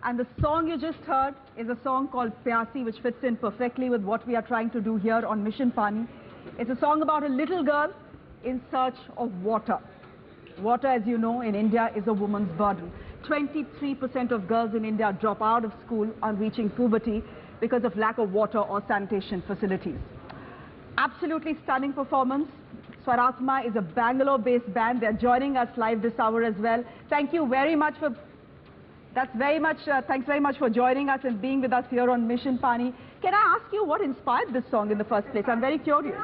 And the song you just heard is a song called Pyasi, which fits in perfectly with what we are trying to do here on Mission Pani. It's a song about a little girl in search of water. Water, as you know, in India is a woman's burden. 23% of girls in India drop out of school on reaching puberty because of lack of water or sanitation facilities. Absolutely stunning performance. Swaratma is a Bangalore-based band. They're joining us live this hour as well. Thank you very much for... thanks very much for joining us and being with us here on Mission Pani. Can I ask you what inspired this song in the first place? I'm very curious.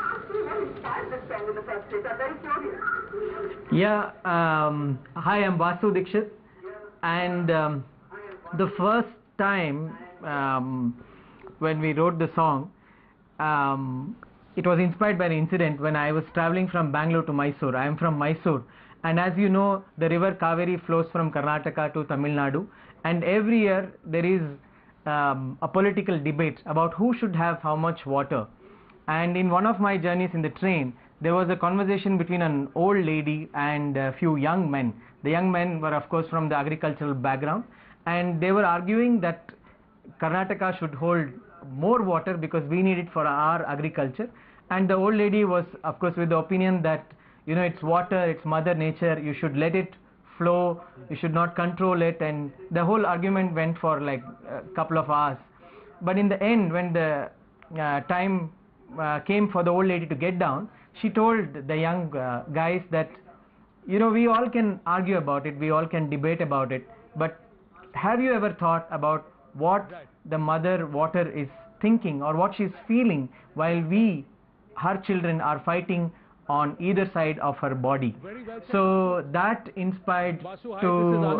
Yeah, hi, I'm Vasu Dixit, and the first time when we wrote the song, it was inspired by an incident when I was traveling from Bangalore to Mysore. I am from Mysore, and as you know, the river Kaveri flows from Karnataka to Tamil Nadu, and every year there is a political debate about who should have how much water. And in one of my journeys in the train, there was a conversation between an old lady and a few young men. The young men were of course from the agricultural background, and they were arguing that Karnataka should hold more water because we need it for our agriculture. And the old lady was of course with the opinion that, you know, it's water, it's mother nature, you should let it flow, you should not control it, and the whole argument went for like a couple of hours. But in the end, when the time came for the old lady to get down, she told the young guys that, you know, we all can argue about it, we all can debate about it, but have you ever thought about what the mother water is thinking or what she's feeling while we, her children, are fighting on either side of her body? So that inspired Vasu, to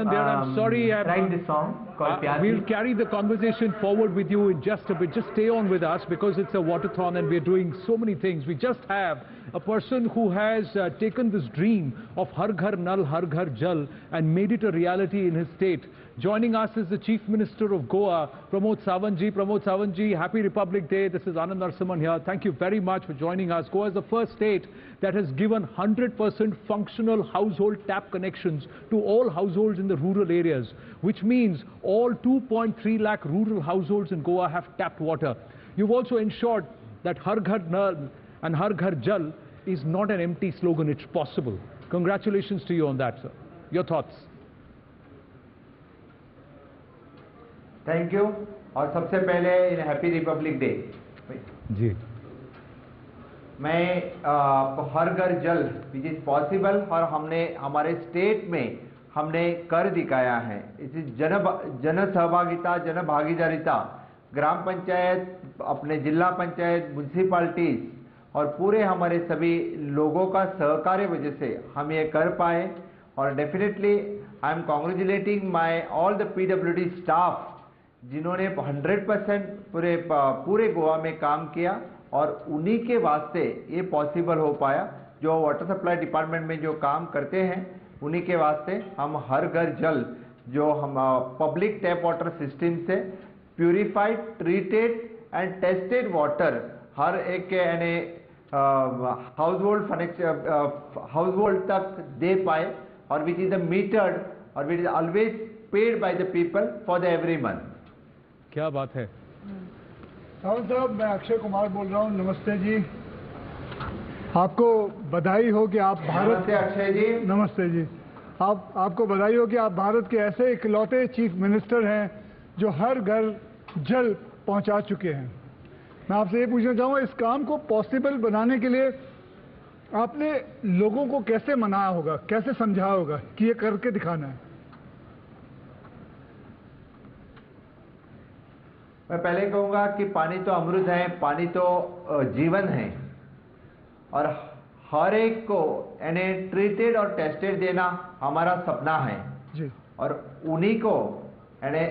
write this song called Pyasi. We'll carry the conversation forward with you in just a bit. Just stay on with us because it's a waterthon and we're doing so many things. We just have a person who has taken this dream of Har Ghar Nal, Har Ghar Jal and made it a reality in his state. Joining us is the Chief Minister of Goa, Pramod Sawantji. Pramod Sawantji, Happy Republic Day. This is Anand Narasimhan here. Thank you very much for joining us. Goa is the first state that has given 100% functional household tap connections to all households in the rural areas, which means all 2.3 lakh rural households in Goa have tapped water. You've also ensured that Har Ghar Nal and Har Ghar Jal is not an empty slogan, it's possible. Congratulations to you on that, sir. Your thoughts? Thank you. और सबसे पहले इन happy Republic day जी मैं हर घर जल which is possible और हमने हमारे state में हमने कर दिखाया है। इस जन सहभागिता, जन भागीदारिता, ग्राम पंचायत, अपने जिला पंचायत, म्यूनसिपालिटीज और पूरे हमारे सभी लोगों का सहकार्य वजह से हम ये कर पाए। और definitely I am congratulating my all the PWD staff जिन्होंने 100% पूरे गोवा में काम किया और उन्हीं के वास्ते ये पॉसिबल हो पाया। जो वाटर सप्लाई डिपार्टमेंट में जो काम करते हैं उन्हीं के वास्ते हम हर घर जल जो हम पब्लिक टैप वाटर सिस्टम से purified, treated and tested water हर एक के यानी हाउसहोल्ड तक दे पाए और विच इज द मीटर्ड और which is always paid by the people for the every month. क्या बात है। साहब, मैं अक्षय कुमार बोल रहा हूँ। नमस्ते जी, आपको बधाई हो कि आप भारत नमस्ते अक्षय जी। नमस्ते जी। आपको बधाई हो कि आप भारत के ऐसे इकलौते चीफ मिनिस्टर हैं जो हर घर जल पहुंचा चुके हैं। मैं आपसे ये पूछना चाहूँगा, इस काम को पॉसिबल बनाने के लिए आपने लोगों को कैसे मनाया होगा, कैसे समझाया होगा कि ये करके दिखाना है? मैं पहले कहूँगा कि पानी तो अमृत है, पानी तो जीवन है और हर एक को यानी ट्रीटेड और टेस्टेड देना हमारा सपना है जी। और उन्हीं को यानी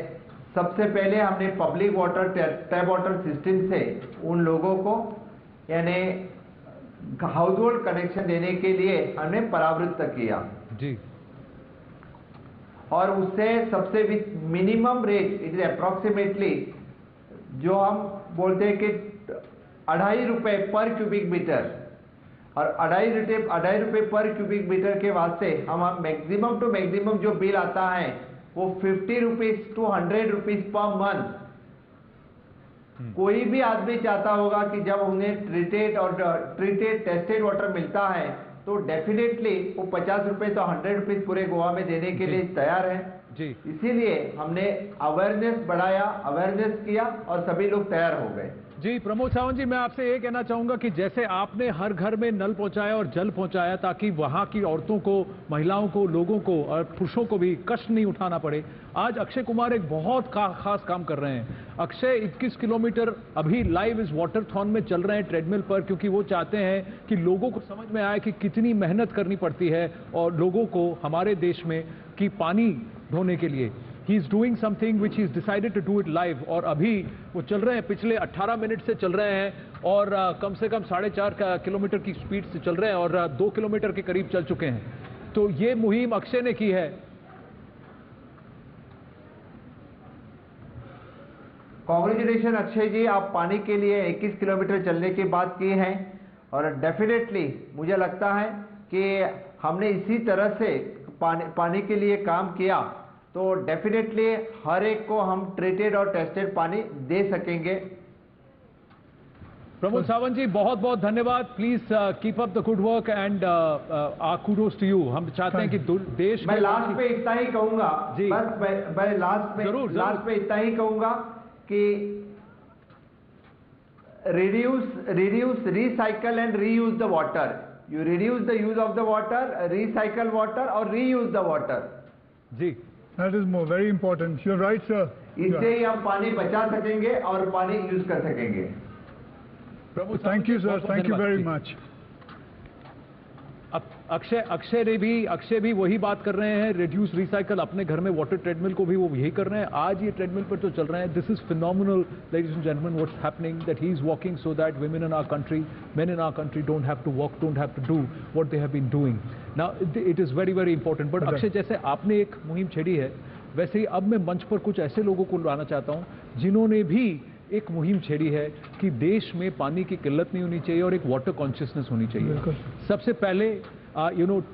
सबसे पहले हमने public water tap water system से उन लोगों को यानी हाउस होल्ड कनेक्शन देने के लिए हमने परावृत्त किया जी। और उससे सबसे minimum rate it is approximately जो हम बोलते हैं कि 2.5 रुपए पर क्यूबिक मीटर और 2.5 रुपए पर क्यूबिक मीटर के वास्ते हम मैक्सिमम टू मैक्सिमम जो बिल आता है वो 50 rupees to 100 rupees per month. कोई भी आदमी चाहता होगा कि जब उन्हें ट्रीटेड टेस्टेड वाटर मिलता है तो डेफिनेटली वो 50 रुपए तो 100 रुपीज पूरे गोवा में देने के लिए तैयार है जी। इसीलिए हमने अवेयरनेस बढ़ाया, अवेयरनेस किया और सभी लोग तैयार हो गए। जी प्रमोद सावंत जी, मैं आपसे ये कहना चाहूंगा कि जैसे आपने हर घर में नल पहुंचाया और जल पहुंचाया ताकि वहां की औरतों को, महिलाओं को, लोगों को और पुरुषों को भी कष्ट नहीं उठाना पड़े, आज अक्षय कुमार एक बहुत खास काम कर रहे हैं। अक्षय 21 किलोमीटर अभी लाइव इस वाटरथॉन में चल रहे हैं ट्रेडमिल पर, क्योंकि वो चाहते हैं कि लोगों को समझ में आए कि कितनी मेहनत करनी पड़ती है और लोगों को हमारे देश में कि पानी ढोने के लिए he is doing something which he's decided to do it live। और अभी वो चल रहे हैं, पिछले 18 मिनट से चल रहे हैं और कम से कम 4.5 किलोमीटर की स्पीड से चल रहे हैं और 2 किलोमीटर के करीब चल चुके हैं। तो ये मुहिम अक्षय ने की है। कांग्रेचुलेशन अक्षय जी, आप पानी के लिए 21 किलोमीटर चलने की बात की है और डेफिनेटली मुझे लगता है कि हमने इसी तरह से पानी के लिए काम किया तो डेफिनेटली हर एक को हम ट्रीटेड और टेस्टेड पानी दे सकेंगे। प्रमोद सावंत जी, बहुत बहुत धन्यवाद। Please keep up the good work and our kudos to you. हम चाहते हैं कि देश मैं लास्ट पे इतना ही कहूंगा जी, बस मैं लास्ट पे इतना ही कहूंगा कि reduce, recycle and reuse the water। You reduce the use of the water, recycle water और reuse the water। Ji, That is more very important. You're right, sir. इससे ही हम पानी बचा सकेंगे और पानी यूज कर सकेंगे। Thank you, sir. Thank you very much. अब अक्षय भी वही बात कर रहे हैं, रिड्यूस रिसाइकल। अपने घर में वाटर ट्रेडमिल को भी वो यही कर रहे हैं। आज ये ट्रेडमिल पर तो चल रहे हैं। This is phenomenal ladies and gentleman what's happening, that he is walking so that women in our country, men in our country don't have to walk, don't have to do what they have been doing. Now it is very very important। but Akshay, जैसे आपने एक मुहिम छेड़ी है, वैसे ही अब मैं मंच पर कुछ ऐसे लोगों को लाना चाहता हूं जिन्होंने भी एक मुहिम छेड़ी है कि देश में पानी की किल्लत नहीं होनी चाहिए और एक वाटर कॉन्शियसनेस होनी चाहिए। सबसे पहले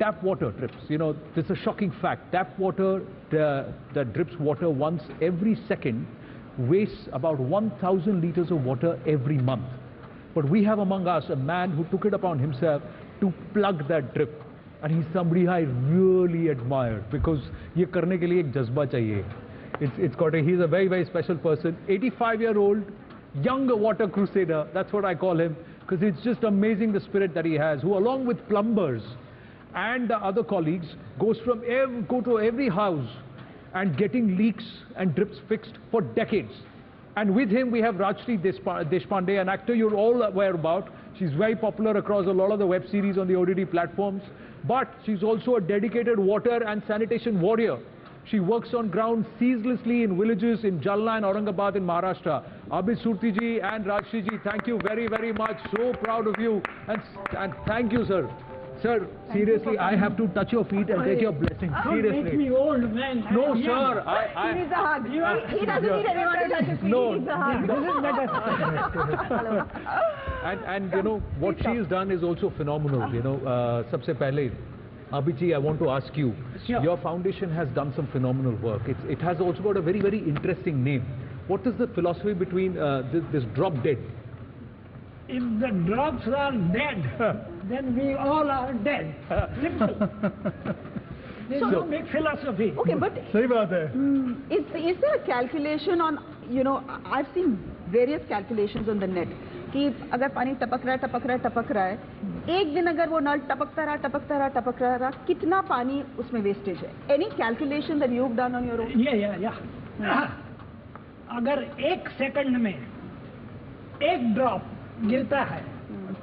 tap water drips, this is a shocking fact। tap water that drips water once every second wastes about 1,000 liters of water every month। but we have among us a man who took it upon himself to plug that drip, and he's somebody I really admire because ye karne ke liye ek jazba chahiye। he's a very very special person, 85-year-old young water crusader, that's what I call him, because it's just amazing the spirit that he has, who along with plumbers and the other colleagues go to every house and getting leaks and drips fixed for decades। and with him we have Rajshri Deshpande, an actor you're all aware about। she's very popular across a lot of the web series on the OTT platforms, but she's also a dedicated water and sanitation warrior। she works on ground ceaselessly in villages in Jalna and Aurangabad in Maharashtra। Abid Surti ji and Rajshri ji, thank you very very much, so proud of you, and thank you, sir। Sir, seriously, I have to touch your feet and take your blessing. Seriously. Make me old, man. No, sir. He needs a hug. He doesn't need anyone to touch his feet. No. He needs a hug. This is better. And what she has done is also phenomenal। सबसे पहले, Abhiji, I want to ask you, Sure. your foundation has done some phenomenal work। It has also got a very very interesting name। what is the philosophy between this drop dead? If the drops are dead, then we all are dead. Simple. There's no big philosophy. Okay, but सही बात है। is there a calculation on, I've seen various calculations on the net कि अगर पानी टपक रहा है, एक दिन अगर वो नल टपकता रहा, कितना पानी उसमें वेस्टेज है? Any calculation that you've done on your own? Yeah। अगर 1 सेकंड में एक ड्रॉप गिरता है,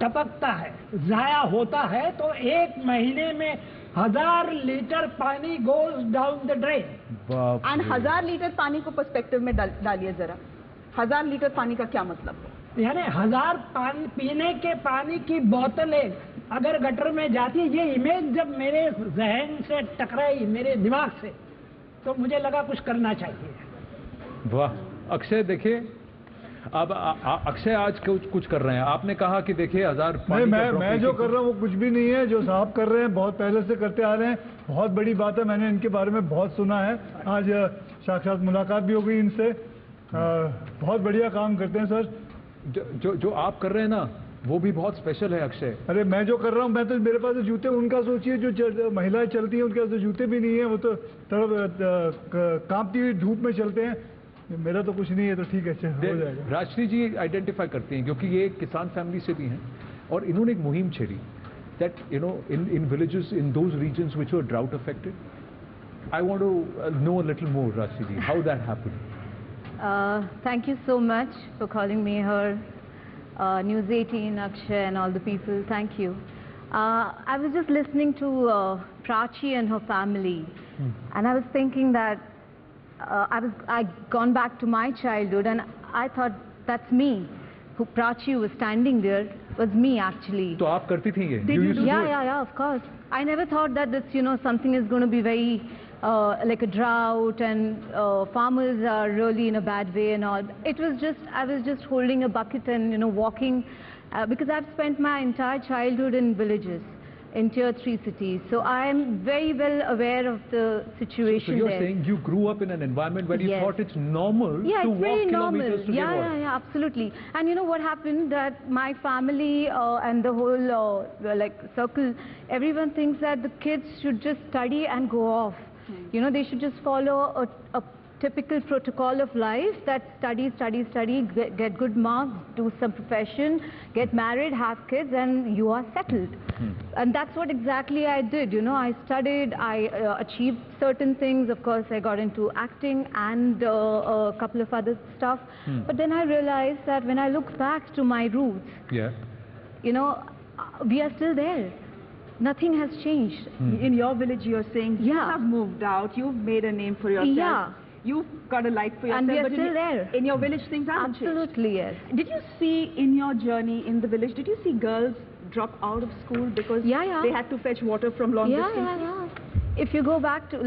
टपकता है, जाया होता है, तो 1 महीने में 1000 लीटर पानी goes down the drain. And 1000 litre पानी को पर्सपेक्टिव में डालिए जरा। 1000 लीटर पानी का क्या मतलब है? यानी 1000 पीने के पानी की बोतलें अगर गटर में जाती है, ये इमेज जब मेरे जहन से टकराई, मेरे दिमाग से, तो मुझे लगा कुछ करना चाहिए। वाह अक्षय, देखिए अब अक्षय आज कुछ कर रहे हैं। आपने कहा कि देखिए 1000 मैं जो कर रहा हूँ वो कुछ भी नहीं है, जो साहब कर रहे हैं बहुत पहले से करते आ रहे हैं। बहुत बड़ी बात है, मैंने इनके बारे में बहुत सुना है, आज साक्षात मुलाकात भी हो गई इनसे। बहुत बढ़िया काम करते हैं सर। जो आप कर रहे हैं ना वो भी बहुत स्पेशल है अक्षय। अरे मैं जो कर रहा हूँ, मैं तो मेरे पास तो जूते, उनका सोचिए जो महिलाएं चलती हैं उनके पास तो जूते भी नहीं है, वो तो कांपती हुई धूप में चलते हैं। मेरा तो कुछ नहीं है, तो ठीक है, हो जाएगा। राजश्री जी आइडेंटिफाई करती हैं क्योंकि ये किसान फैमिली से भी हैं और इन्होंने एक मुहिम छेड़ी that in villages in those regions which were drought affected. I want to know a little more, Rajshri ji, how that happened. Thank you so much for calling me here, News 18, Akshay and all the people. Thank you. I was just listening to Prachi and her family, and I was thinking that I'd gone back to my childhood, and I thought that's me. Who Prachi was standing there was me actually. तो आप करती थी ये? Yeah, of course. I never thought that this, something is going to be very like a drought and farmers are really in a bad way and all. It was just, I was just holding a bucket and, walking because I've spent my entire childhood in villages, in tier 3 cities. So I'm very well aware of the situation there. So you're saying you grew up in an environment where you thought it's normal to walk kilometers to get water. Yeah, absolutely. And you know what happened, that my family and the whole circle, everyone thinks that the kids should just study and go off. They should just follow a typical protocol of life, that study, get good marks, do some profession, get married, have kids, and you are settled. And that's what exactly I did. I studied, I achieved certain things. Of course, I got into acting and a couple of other stuff. But then I realized that when I look back to my roots, we are still there. Nothing has changed. In your village, you're saying you have moved out, you've made a name for yourself. Yeah. You've got a life for yourself. And we are but still there. In your village, things haven't changed. Absolutely, yes. Did you see in your journey in the village, did you see girls drop out of school because they had to fetch water from long distances? Yeah. If you go back to,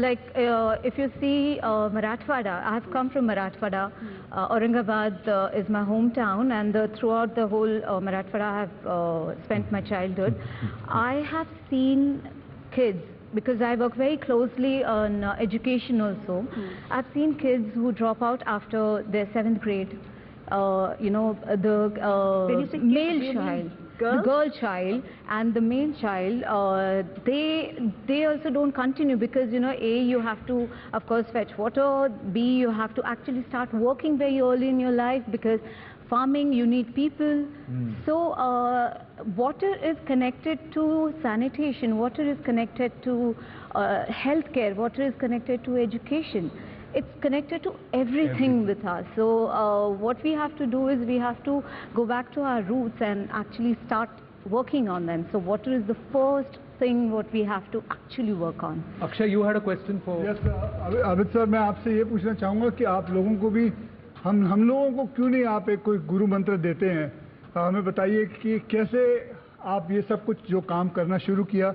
if you see Marathwada, I have come from Marathwada. Aurangabad is my hometown, and throughout the whole Marathwada I have spent my childhood. I have seen kids, because I work very closely on education also. I've seen kids who drop out after their 7th grade. The male child, the girl child and the male child, they also don't continue because, A, you have to, of course, fetch water. B, you have to actually start working very early in your life because farming, you need people. So water is connected to sanitation, water is connected to healthcare, water is connected to education. It's connected to everything with us. So what we have to do is we have to go back to our roots and actually start working on them. So water is the first thing what we have to actually work on. Akshay, you had a question for... Yes, Abid sir, मैं आपसे ये पूछना चाहूँगा कि आप लोगों को भी हम लोगों को क्यों नहीं आप एक कोई गुरु मंत्र देते हैं? हमें बताइए कि कैसे आप ये सब कुछ जो काम करना शुरू किया,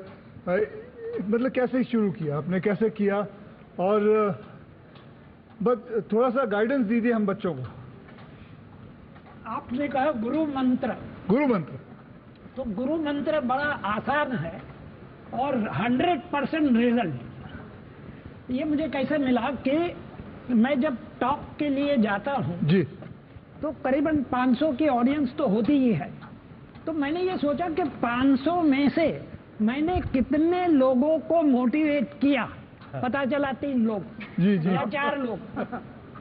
मतलब कैसे शुरू किया आपने, कैसे किया, और बस थोड़ा सा गाइडेंस दीजिए हम बच्चों को। आपने कहा गुरु मंत्र, तो गुरु मंत्र बड़ा आसान है और 100% रिजल्ट। ये मुझे कैसे मिला कि मैं जब टॉक के लिए जाता हूँ जी, तो करीबन 500 की ऑडियंस तो होती ही है। तो मैंने ये सोचा कि 500 में से मैंने कितने लोगों को मोटिवेट किया। पता चला 3 लोग या 4 लोग।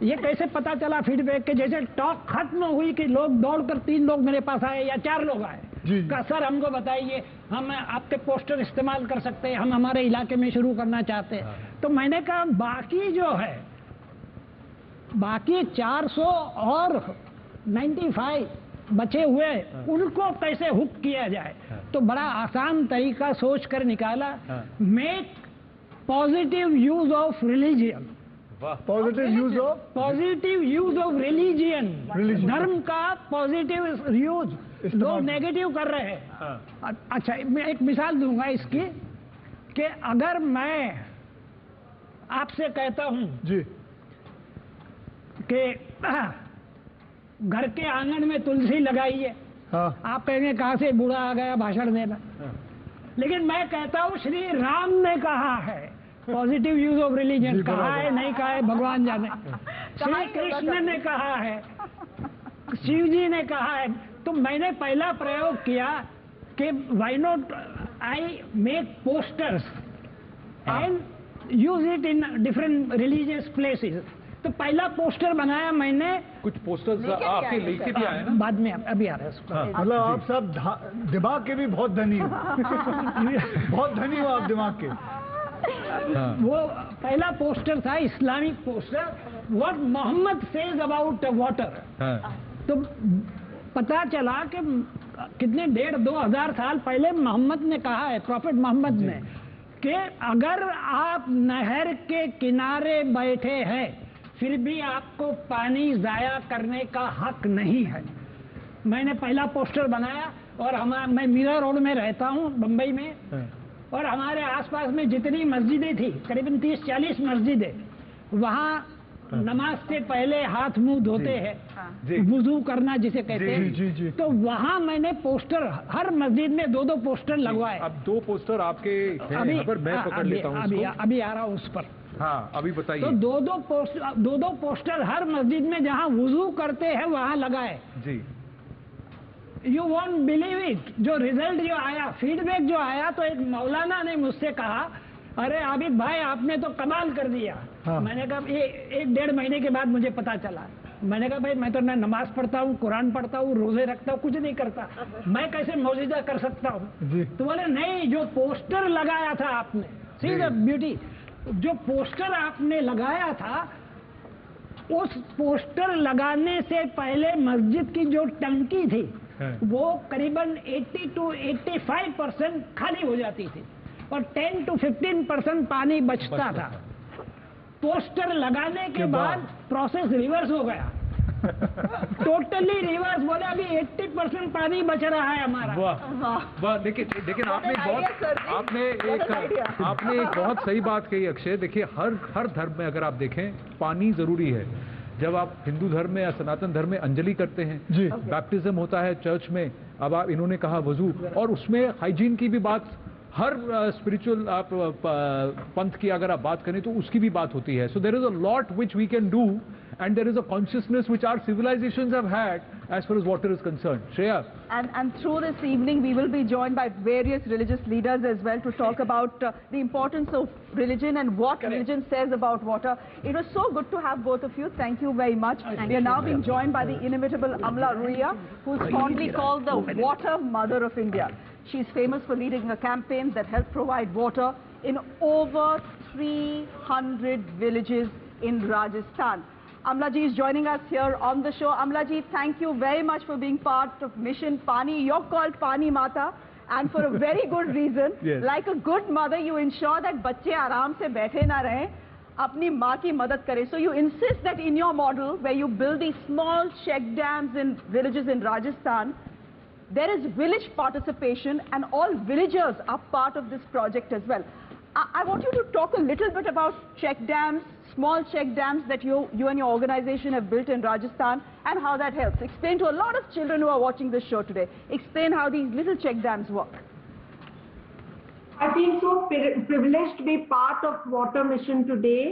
ये कैसे पता चला फीडबैक के, जैसे टॉक खत्म हुई कि लोग दौड़कर 3 लोग मेरे पास आए या 4 लोग आए, कहा सर हमको बताइए, हम आपके पोस्टर इस्तेमाल कर सकते हैं, हम हमारे इलाके में शुरू करना चाहते हैं। तो मैंने कहा बाकी जो है, बाकी 400 और 95 बचे हुए उनको कैसे हुक किया जाए। तो बड़ा आसान तरीका सोच कर निकाला, make positive use of religion. Positive use of religion, धर्म का पॉजिटिव यूज, लोग नेगेटिव कर रहे हैं। अच्छा, मैं एक मिसाल दूंगा इसकी कि अगर मैं आपसे कहता हूं जी कि घर के आंगन में तुलसी लगाइए, आप कहेंगे कहां से बूढ़ा आ गया भाषण देना। लेकिन मैं कहता हूं श्री राम ने कहा है पॉजिटिव यूज ऑफ रिलीजन कहा है नहीं कहा है भगवान जाने। श्री कृष्ण ने कहा है, शिव जी ने कहा है। तो मैंने पहला प्रयोग किया कि why not I make posters and use it in different religious places. तो पहला पोस्टर बनाया मैंने। कुछ पोस्टर्स आपके लेके भी आए ना बाद में, अभी आ रहा है। मतलब आप सब दिमाग के भी बहुत धनी हो। बहुत धनी हो आप दिमाग के। वो पहला पोस्टर था Islamic poster, what Muhammad says about water. तो पता चला कि कितने 1,500-2,000 साल पहले मोहम्मद ने कहा है, प्रॉफिट मोहम्मद ने, कि अगर आप नहर के किनारे बैठे हैं फिर भी आपको पानी जाया करने का हक नहीं है। मैंने पहला पोस्टर बनाया और मैं मीरा रोड में रहता हूँ बम्बई में, और हमारे आसपास में जितनी मस्जिदें थी, करीबन 30-40 मस्जिदें, वहाँ नमाज से पहले हाथ मुंह धोते हैं, वुजू करना जिसे कहते हैं। तो वहाँ मैंने पोस्टर, हर मस्जिद में 2-2 पोस्टर लगवाए। अब 2 पोस्टर आपके यहाँ पर मैं पकड़ लेता हूँ। अभी आ रहा हूँ उस पर। हाँ, अभी बताइए। तो 2-2 पोस्टर हर मस्जिद में जहाँ वुजू करते हैं वहाँ लगाए जी। यू वॉन्ट बिलीव इट, जो रिजल्ट जो आया, फीडबैक जो आया, तो एक मौलाना ने मुझसे कहा, अरे आबिद भाई आपने तो कमाल कर दिया। मैंने कहा 1-1.5 महीने के बाद मुझे पता चला। मैंने कहा भाई मैं तो ना नमाज पढ़ता हूँ, कुरान पढ़ता हूँ, रोजे रखता हूँ, कुछ नहीं करता, मैं कैसे मौजूदा कर सकता हूँ। तो बोले नहीं, जो पोस्टर लगाया था आपने, सी द ब्यूटी, जो पोस्टर आपने लगाया था, उस पोस्टर लगाने से पहले मस्जिद की जो टंकी थी वो करीबन 80 to 85% खाली हो जाती थी और 10 to 15% पानी बचता था। पोस्टर लगाने के बाद प्रोसेस रिवर्स हो गया, टोटली रिवर्स। बोले अभी 80% पानी बच रहा है हमारा। वाह, लेकिन आपने एक बहुत सही बात कही अक्षय। देखिए हर धर्म में अगर आप देखें पानी जरूरी है। जब आप हिंदू धर्म में या सनातन धर्म में अंजलि करते हैं, बैप्टिज्म होता है चर्च में, अब आप इन्होंने कहा वजू, और उसमें हाइजीन की भी बात, हर स्पिरिचुअल आप पंथ की अगर आप बात करें तो उसकी भी बात होती है। So there is a lot which we can do and there is a consciousness which our civilizations have had as far as water is concerned. Shreya. And through this evening we will be joined by various religious leaders as well to talk about the importance of religion and what religion says about water. It was so good to have both of you. Thank you very much. We are now being joined by the inimitable Amla Ruia, who is fondly called the water mother of India. She is famous for leading a campaign that helped provide water in over 300 villages in Rajasthan. Amla ji is joining us here on the show. Amla ji, thank you very much for being part of Mission Pani. You're called Pani Mata, and for a very good reason. Yes. Like a good mother, you ensure that बच्चे आराम से बैठे ना रहें, अपनी माँ की मदद करें. So you insist that in your model, where you build these small check dams in villages in Rajasthan, there is village participation, and all villagers are part of this project as well. I want you to talk a little bit about check dams, small check dams that you and your organization have built in Rajasthan, and how that helps. Explain to a lot of children who are watching this show today. Explain how these little check dams work. I feel so privileged to be part of Water Mission today,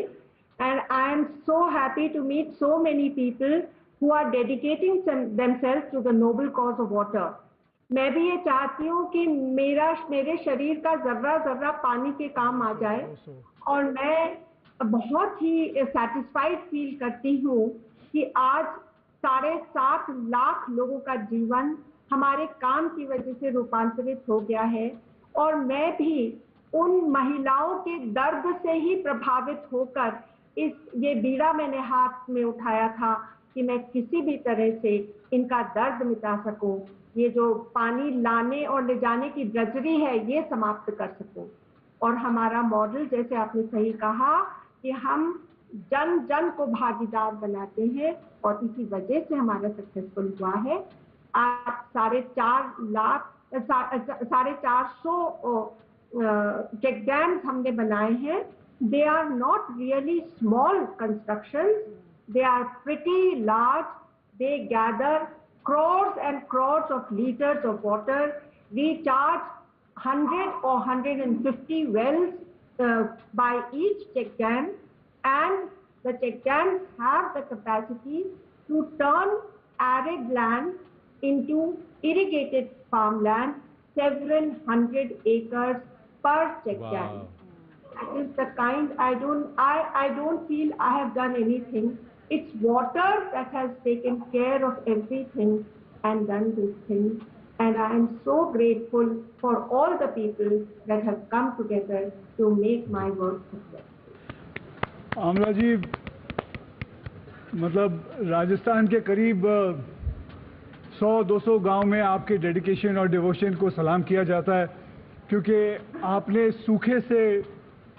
and I am so happy to meet so many people who are dedicating themselves to the noble cause of water. मैं भी ये चाहती हूँ कि मेरे शरीर का जर्रा पानी के काम आ जाए, और मैं बहुत ही सैटिस्फाइड फील करती हूँ कि आज 7.5 लाख लोगों का जीवन हमारे काम की वजह से रूपांतरित हो गया है, और मैं भी उन महिलाओं के दर्द से ही प्रभावित होकर ये बीड़ा मैंने हाथ में उठाया था कि मैं किसी भी तरह से इनका दर्द मिटा सकूं, ये जो पानी लाने और ले जाने की ड्रजरी है ये समाप्त कर सकूं। और हमारा मॉडल, जैसे आपने सही कहा, कि हम जन जन को भागीदार बनाते हैं, और इसी वजह से हमारा सक्सेसफुल हुआ है। आप 450 चेक डैम्स हमने बनाए हैं। They are not really small constructions, they are pretty large, they gather crores and crores of liters of water. We charge 100 or 150 wells by each check dam, and the check dams have the capacity to turn arid land into irrigated farmland, several hundred acres per check dam. That is the kind. I don't feel I have done anything. It's water that has taken care of everything and done this thing. And I am so grateful for all the people that have come together to make my work successful. Amla ji, मतलब राजस्थान के करीब 100-200 गांव में आपके dedication और devotion को सलाम किया जाता है, क्योंकि आपने सूखे से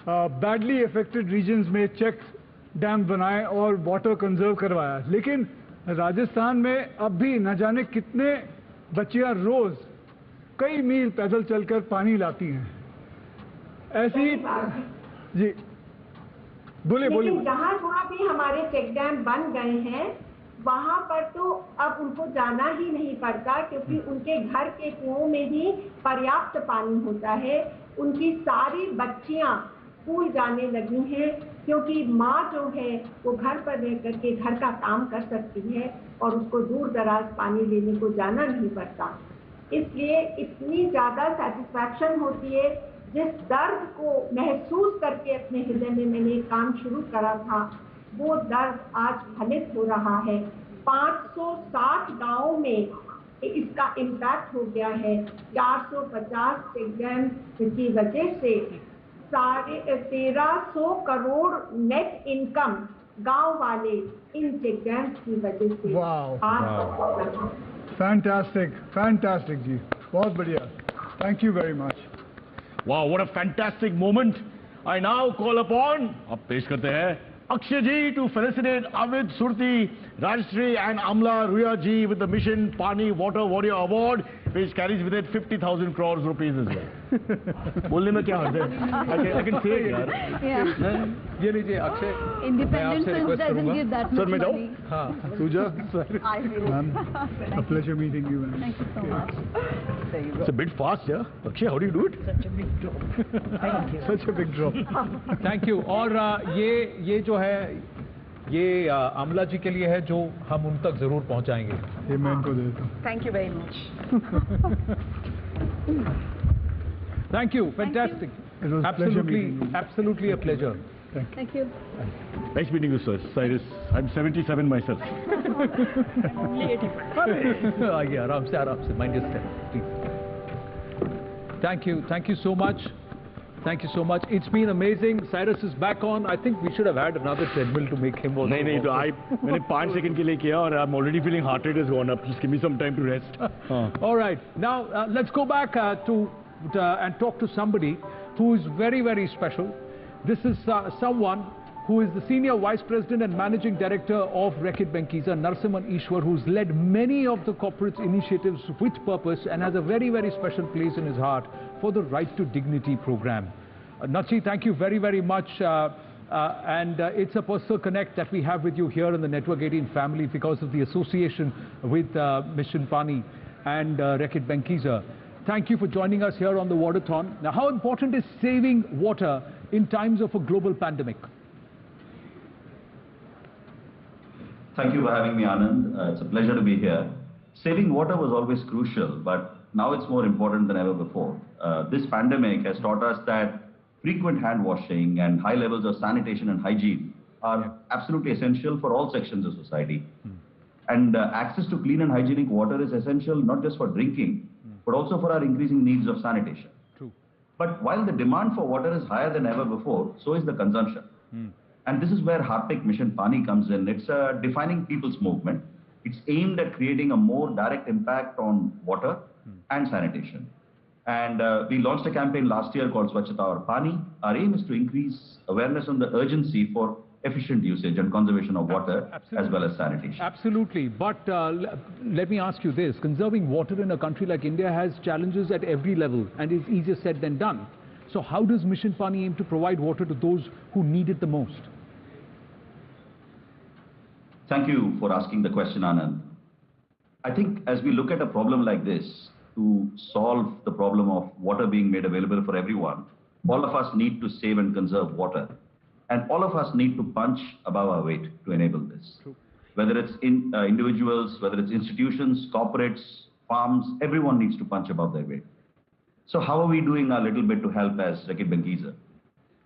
बैडली अफेक्टेड रीजन्स में चेक डैम बनाए और वाटर कंजर्व करवाया। लेकिन राजस्थान में अब भी न जाने कितने बच्चियां रोज कई मील पैदल चलकर पानी लाती हैं। ऐसी जी बोले बोले। जहाँ भी हमारे चेक डैम बन गए हैं वहाँ पर तो अब उनको जाना ही नहीं पड़ता, क्योंकि उनके घर के कुओं में ही पर्याप्त पानी होता है। उनकी सारी बच्चियाँ स्कूल जाने लगी हैं, क्योंकि माँ जो है वो घर पर रह करके घर का काम कर सकती है और उसको दूर दराज पानी लेने को जाना नहीं पड़ता। इसलिए इतनी ज़्यादा सेटिस्फैक्शन होती है। जिस दर्द को महसूस करके अपने हृदय में मैंने एक काम शुरू करा था, वो दर्द आज फलित हो रहा है। 560 गाँवों में इसका इम्पैक्ट हो गया है। 450 चेक डैम की वजह से 1350 करोड़ नेट इनकम गांव वाले इन चेक डैम की वजह से। फैंटास्टिक, फैंटास्टिक जी, बहुत बढ़िया। Thank you very much. Wow, what a fantastic moment. I now call upon, अब पेश करते हैं Akshay ji to felicitate Avid, Surti, Rajshri and Amla Ruya ji with the Mission Pani Water Warrior Award, which carries with it 50,000 crores rupees as well. बोलने में क्या हर्ज है? I can say it यार. Yeah. ये लीजिए Akshay, Independent films doesn't give that much मैं money. जाऊँ? हाँ, Suja, I will. A pleasure meeting you. Thank you so much. There you go. It's a bit fast, yeah. Akshay, how do you do it? Such a big drop. Thank you. Such a big drop. Thank you. और ये जो है ये आमला जी के लिए है, जो हम उन तक जरूर पहुंचाएंगे। ये मैं इनको देता हूँ। Thank you very much. Thank you, fantastic. It was a pleasure meeting you. Absolutely a pleasure. Thank you. Nice meeting you, sir. Cyrus, I'm 77 myself. आइए आराम से mind your step, please. Thank you so much. Thank you so much. It's been amazing. Cyrus is back on. I think we should have had another treadmill to make him also. नहीं तो मैंने 5 second के लिए किया और I'm already feeling heart rate has gone up. Just give me some time to rest. All right. Now let's go back and talk to somebody who is very, very special. This is someone who is the Senior Vice President and Managing Director of Reckitt Benckiser, Narasimhan Ishwar, who's led many of the corporate initiatives with purpose and has a very, very special place in his heart for the Right to Dignity program. Nachi, thank you very, very much. And it's a personal connect that we have with you here in the Network 18 family because of the association with Mission Pani and Reckitt Benckiser. Thank you for joining us here on the Waterthon. Now, how important is saving water in times of a global pandemic? Thank you for having me, Anand. It's a pleasure to be here. Saving water was always crucial, but now it's more important than ever before. This pandemic has taught us that frequent hand washing and high levels of sanitation and hygiene are absolutely essential for all sections of society. And access to clean and hygienic water is essential not just for drinking, but also for our increasing needs of sanitation. True. But while the demand for water is higher than ever before, so is the consumption. And this is where Harpic Mission Pani comes in. It's a defining people's movement. It's aimed at creating a more direct impact on water and sanitation. And we launched a campaign last year called Swachhata Aur Pani. Our aim is to increase awareness on the urgency for efficient usage and conservation of water as well as sanitation. Absolutely. But let me ask you this. Conserving water in a country like India has challenges at every level and is easier said than done. So how does Mission Pani aim to provide water to those who need it the most? Thank you for asking the question, Anand. I think as we look at a problem like this, to solve the problem of water being made available for everyone, all of us need to save and conserve water. And all of us need to punch above our weight to enable this. True. Whether it's individuals, whether it's institutions, corporates, farms, everyone needs to punch above their weight. So how are we doing our little bit to help as Reckitt Benckiser?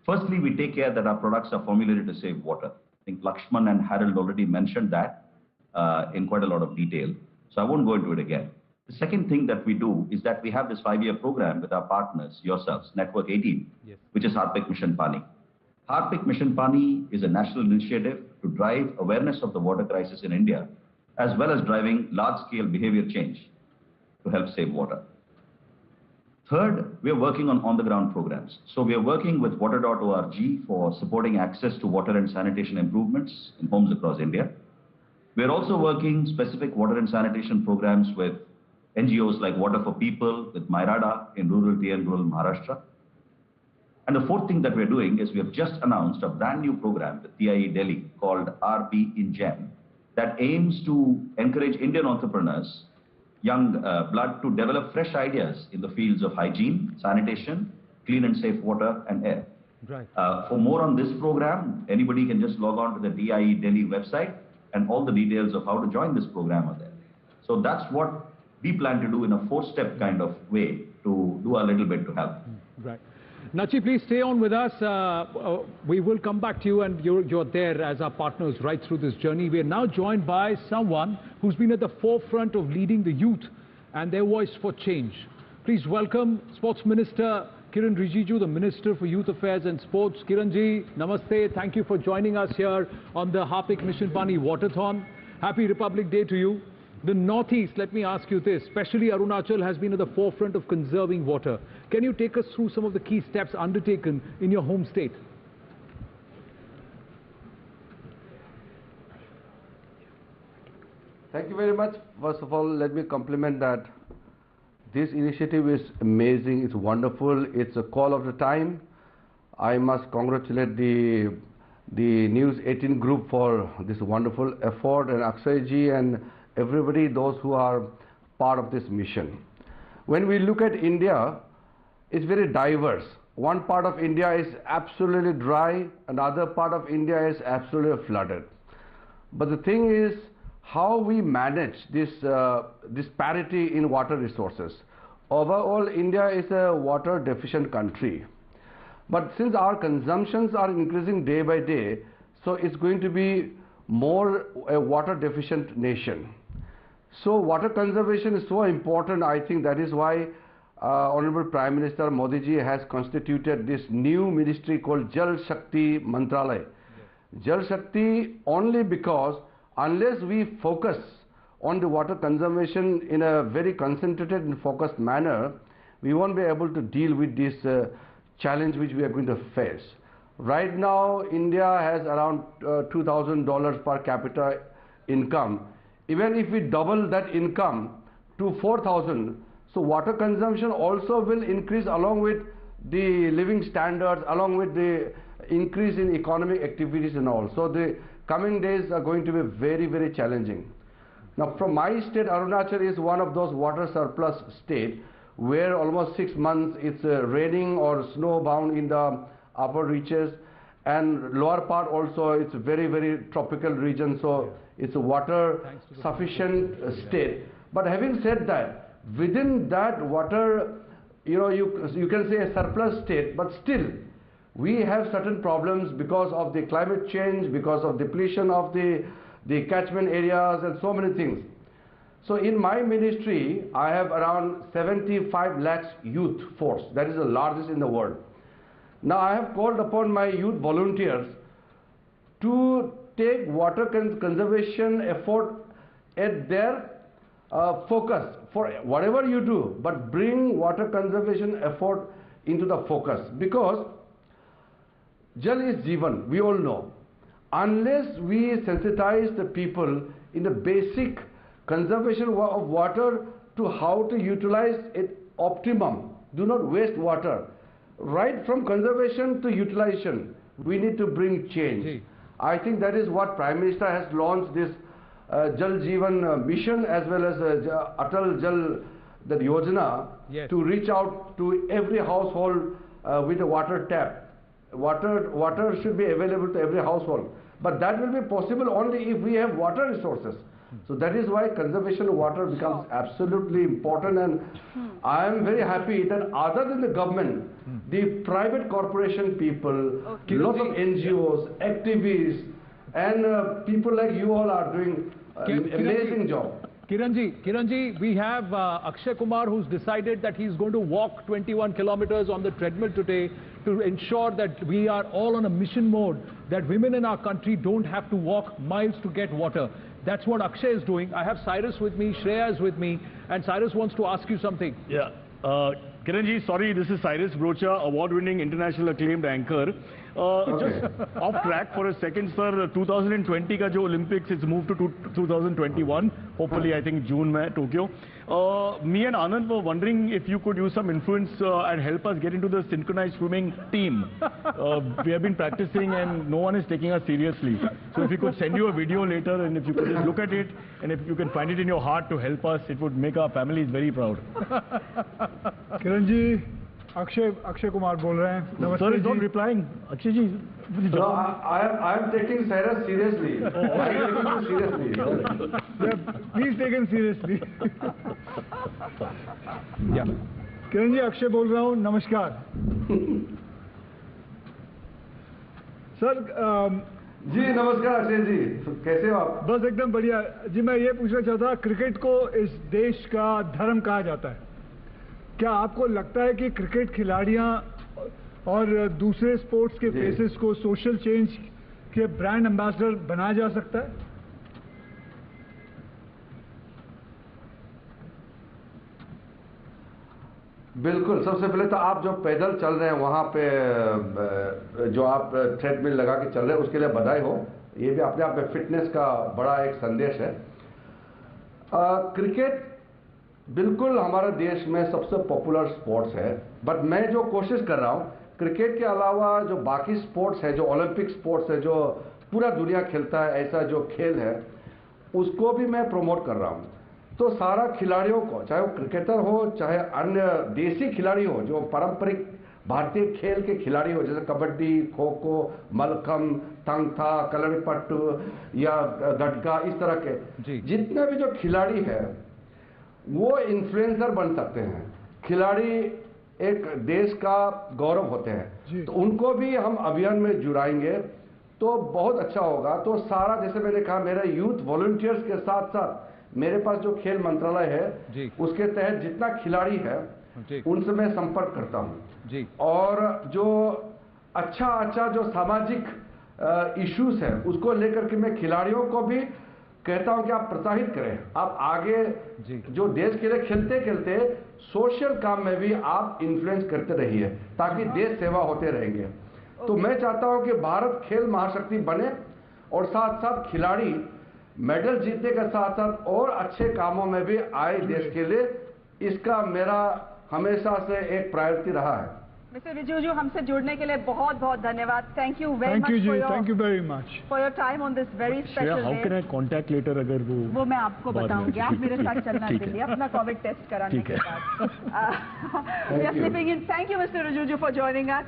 Firstly, we take care that our products are formulated to save water. I think Lakshman and Harold already mentioned that in quite a lot of detail. So I won't go into it again. The second thing that we do is that we have this 5-year program with our partners, yourselves, Network 18, yes, which is Harpik Mission Pani. Harpik Mission Pani is a national initiative to drive awareness of the water crisis in India, as well as driving large-scale behavior change to help save water. Third, we are working on on-the-ground programs. So we are working with water.org for supporting access to water and sanitation improvements in homes across India. We are also working specific water and sanitation programs with NGOs like Water for People, with Myrada in rural TN rural Maharashtra. And the fourth thing that we're doing is we have just announced a brand new program with TIE Delhi called RB in Gem that aims to encourage Indian entrepreneurs, young blood, to develop fresh ideas in the fields of hygiene, sanitation, clean and safe water and air. Right. For more on this program, anybody can just log on to the TIE Delhi website, and all the details of how to join this program are there. So that's what we plan to do in a 4-step kind of way to do a little bit to help. Right. Nachi, please stay on with us. We will come back to you, and you're there as our partners right through this journey. We are now joined by someone who's been at the forefront of leading the youth and their voice for change. Please welcome Sports Minister Kiran Rijiju, the Minister for Youth Affairs and Sports. Kiranji, namaste. Thank you for joining us here on the Harpik Mission Pani Waterthon. Happy Republic Day to you. The Northeast, let me ask you this, especially Arunachal has been at the forefront of conserving water. Can you take us through some of the key steps undertaken in your home state? Thank you very much. First of all, let me compliment that this initiative is amazing, it's wonderful, it's a call of the time. I must congratulate the News 18 group for this wonderful effort, and Akshay ji and everybody, those who are part of this mission. When we look at India, it's very diverse. One part of India is absolutely dry, another part of India is absolutely flooded. But the thing is how we manage this disparity in water resources. Overall, India is a water deficient country. But since our consumptions are increasing day by day, so it's going to be more a water deficient nation. So water conservation is so important. I think that is why Honorable Prime Minister Modi ji has constituted this new ministry called Jal Shakti Mantralaya. Yes. Jal Shakti only because unless we focus on the water conservation in a very concentrated and focused manner, we won't be able to deal with this challenge which we are going to face. Right now, India has around $2,000 per capita income. Even if we double that income to 4,000, so water consumption also will increase along with the living standards, along with the increase in economic activities and all. So the coming days are going to be very, very challenging. Now from my state, Arunachal is one of those water surplus states where almost 6 months it's raining or snowbound in the upper reaches, and lower part also it's very, very tropical region, so it's a water sufficient state. But having said that, within that water, you can say a surplus state, but still we have certain problems because of the climate change, because of depletion of the catchment areas and so many things. So in my ministry, I have around 75 lakhs youth force. That is the largest in the world. Now I have called upon my youth volunteers to take water conservation effort at their focus for whatever you do, but bring water conservation effort into the focus, because Jal is Jeevan, we all know. Unless we sensitize the people in the basic conservation of water to how to utilize it optimum, do not waste water. Right from conservation to utilization, we need to bring change. I think that is what Prime Minister has launched, this Jal Jeevan mission, as well as Atal Jal Yojana, yes, to reach out to every household with a water tap. Water should be available to every household. But that will be possible only if we have water resources. So that is why conservation of water becomes absolutely important, and I am very happy that other than the government, the private corporation people, lots of NGOs, activists, and people like you all are doing amazing job. Kiranji, we have Akshay Kumar, who's decided that he's going to walk 21 kilometers on the treadmill today to ensure that we are all on a mission mode, that women in our country don't have to walk miles to get water. That's what Akshay is doing. I have Cyrus with me, Shreya is with me, and Cyrus wants to ask you something. Yeah. Kiranji, sorry, this is Cyrus Brocha, award-winning, international acclaimed anchor. Just off track for a second, sir. 2020 ka jo Olympics, it's moved to 2021. Hopefully, I think June mein Tokyo. Me and Anand were wondering if you could use some influence and help us get into the synchronized swimming team. We have been practicing and no one is taking us seriously. So if we could send you a video later, and if you could just look at it, and if you can find it in your heart to help us, it would make our families very proud. Kiran ji, Akshay Kumar बोल रहे हैं. नमस्ते. Sir is not replying. Akshay ji. No, I am taking Cyrus seriously. I am taking you seriously. Yeah, please take him seriously. Yeah. Kiran ji, Akshay बोल रहा हूँ. नमस्कार. Sir जी नमस्कार अक्षय जी, कैसे हो आप? बस एकदम बढ़िया जी. मैं ये पूछना चाहता, क्रिकेट को इस देश का धर्म कहा जाता है. क्या आपको लगता है कि क्रिकेट खिलाड़ियां और दूसरे स्पोर्ट्स के फेसेस को सोशल चेंज के ब्रांड एम्बेसडर बनाया जा सकता है? बिल्कुल. सबसे पहले तो आप जो पैदल चल रहे हैं वहां पे, जो आप ट्रेडमिल लगा के चल रहे हैं, उसके लिए बधाई हो. ये भी अपने आप में फिटनेस का बड़ा एक संदेश है. क्रिकेट बिल्कुल हमारे देश में सबसे पॉपुलर स्पोर्ट्स है. बट मैं जो कोशिश कर रहा हूं, क्रिकेट के अलावा जो बाकी स्पोर्ट्स है, जो ओलंपिक स्पोर्ट्स है, जो पूरा दुनिया खेलता है, ऐसा जो खेल है, उसको भी मैं प्रमोट कर रहा हूं. तो सारा खिलाड़ियों को, चाहे वो क्रिकेटर हो, चाहे अन्य देसी खिलाड़ी हो, जो पारंपरिक भारतीय खेल के खिलाड़ी हो, जैसे कबड्डी, खो खो, मलखम, तंग था, कलरीपट्टू या गटका, इस तरह के जितने भी जो खिलाड़ी है वो इन्फ्लुएंसर बन सकते हैं. खिलाड़ी एक देश का गौरव होते हैं, तो उनको भी हम अभियान में जुड़ाएंगे तो बहुत अच्छा होगा. तो सारा, जैसे मैंने कहा, मेरे यूथ वॉलंटियर्स के साथ साथ मेरे पास जो खेल मंत्रालय है उसके तहत जितना खिलाड़ी है उनसे मैं संपर्क करता हूं. और जो अच्छा जो सामाजिक इश्यूज है उसको लेकर के मैं खिलाड़ियों को भी कहता हूं कि आप प्रोत्साहित करें. आप आगे जो देश के लिए खेलते खेलते सोशल काम में भी आप इन्फ्लुएंस करते रहिए, ताकि देश सेवा होते रहेंगे. तो मैं चाहता हूं कि भारत खेल महाशक्ति बने और साथ साथ खिलाड़ी मेडल जीतने के साथ साथ और अच्छे कामों में भी आए देश के लिए. इसका मेरा हमेशा से एक प्रायोरिटी रहा है. मिस्टर रिजिजू, हमसे जुड़ने के लिए बहुत बहुत धन्यवाद. Thank you very much for your time on this very special day. How can I contact later? अगर वो मैं आपको बताऊंगी. आप मेरे साथ चलना दिल्ली अपना कोविड टेस्ट कराने के बाद. We are slipping in. Thank you mister Rijiju for joining us.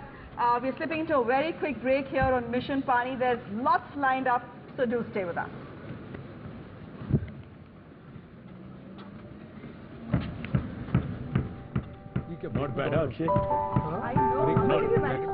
We are slipping into a very quick break here on mission Paani. There is lots lined up, so do stay with us. Not bad, Akshay. I know.